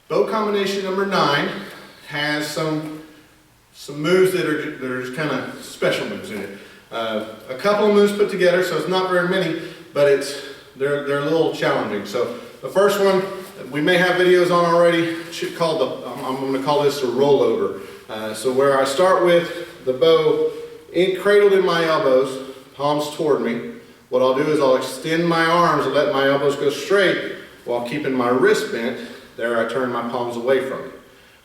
Bow combination number 9 has some moves that are just kind of special moves in it. A couple of moves put together, so it's not very many, but they're a little challenging. So the first one we may have videos on already. I'm going to call this a rollover. So where I start with the bow cradled in my elbows, palms toward me. What I'll do is I'll extend my arms and let my elbows go straight while keeping my wrist bent. There I turn my palms away from it.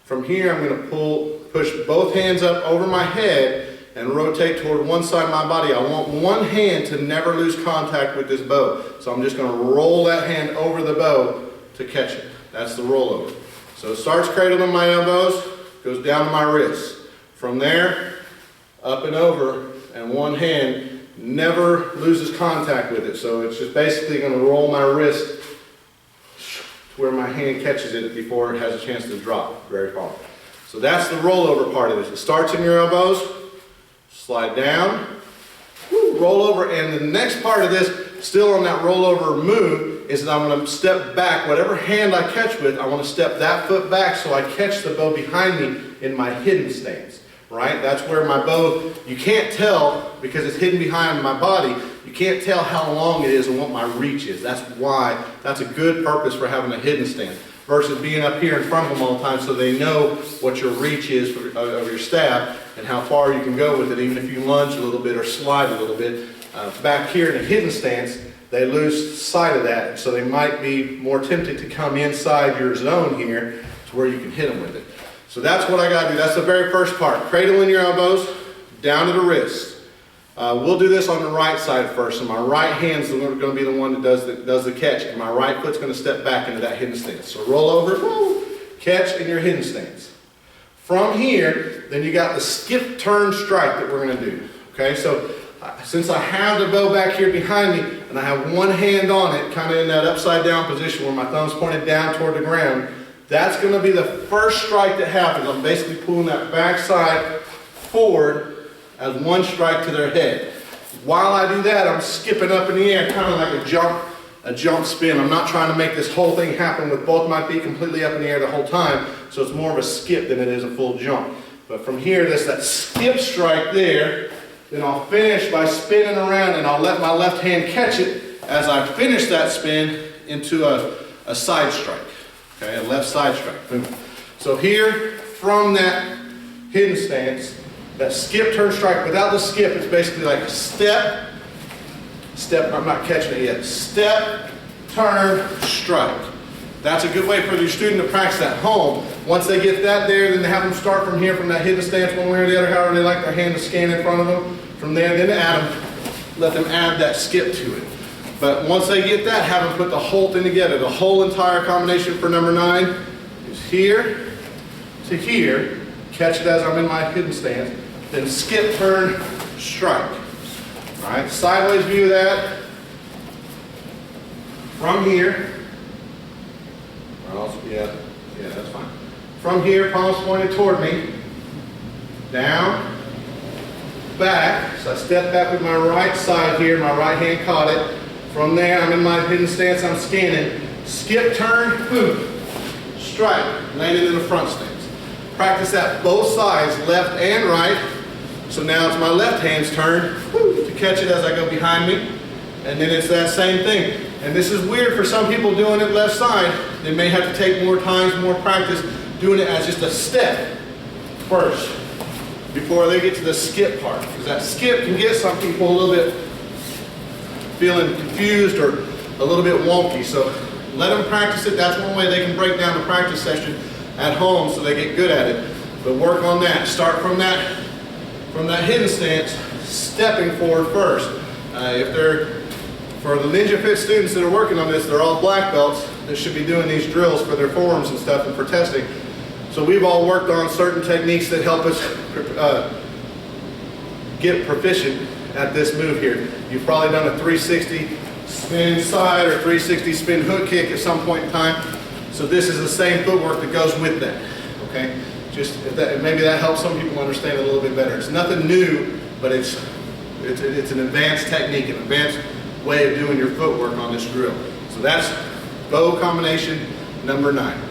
From here I'm going to push both hands up over my head and rotate toward one side of my body. I want one hand to never lose contact with this bow. So I'm just going to roll that hand over the bow to catch it. That's the rollover. So it starts cradled in my elbows, goes down to my wrists. From there, up and over, and one hand never loses contact with it. So it's just basically going to roll my wrist to where my hand catches it before it has a chance to drop very far. So that's the rollover part of this. It starts in your elbows, slide down, roll over, and the next part of this, still on that rollover move, is that I'm going to step back. Whatever hand I catch with, I want to step that foot back so I catch the bow behind me in my hidden stance. Right? That's where my bow, you can't tell because it's hidden behind my body, you can't tell how long it is and what my reach is. That's why, that's a good purpose for having a hidden stance versus being up here in front of them all the time so they know what your reach is of your staff and how far you can go with it, even if you lunge a little bit or slide a little bit. Back here in a hidden stance, they lose sight of that, so they might be more tempted to come inside your zone here to where you can hit them with it. So that's what I got to do. That's the very first part. Cradle in your elbows, down to the wrist. We'll do this on the right side first. So my right hand's going to be the one that does the catch. And my right foot's going to step back into that hidden stance. So roll over, catch in your hidden stance. From here, then you got the skip, turn, strike that we're going to do. Okay, so since I have the bow back here behind me and I have one hand on it, kind of in that upside down position where my thumb's pointed down toward the ground, that's going to be the first strike that happens. I'm basically pulling that backside forward as one strike to their head. While I do that, I'm skipping up in the air, kind of like a jump spin. I'm not trying to make this whole thing happen with both my feet completely up in the air the whole time, so it's more of a skip than it is a full jump. But from here, there's that skip strike there. Then I'll finish by spinning around, and I'll let my left hand catch it as I finish that spin into a side strike. Okay, a left side strike. Boom. So here, from that hidden stance, that skip, turn, strike, without the skip, it's basically like a step, I'm not catching it yet, step, turn, strike. That's a good way for your student to practice at home. Once they get that there, then they have them start from here, from that hidden stance one way or the other, however they like their hand to scan in front of them. From there, then let them add that skip to it. But once they get that, have them put the whole thing together. The whole entire combination for number 9 is here to here. Catch it as I'm in my hidden stance. Then skip, turn, strike. All right, sideways view of that. From here. Yeah, that's fine. From here, palms pointed toward me. Down. Back. So I step back with my right side here. My right hand caught it. From there, I'm in my hidden stance, I'm scanning. Skip, turn, boom, strike, landing in the front stance. Practice that both sides, left and right. So now it's my left hand's turn to catch it as I go behind me. And then it's that same thing. And this is weird for some people doing it left side. They may have to take more time, more practice, doing it as just a step first before they get to the skip part. Because that skip can get some people a little bit feeling confused or a little bit wonky. So let them practice it. That's one way they can break down the practice session at home so they get good at it. But work on that. Start from that hidden stance, stepping forward first. For the Ninja Fit students that are working on this, they're all black belts that should be doing these drills for their forums and stuff and for testing. So we've all worked on certain techniques that help us get proficient at this move here. You've probably done a 360 spin side or 360 spin hook kick at some point in time. So this is the same footwork that goes with that. Okay, maybe that helps some people understand it a little bit better. It's nothing new, but it's an advanced technique, an advanced way of doing your footwork on this drill. So that's bow combination number 9.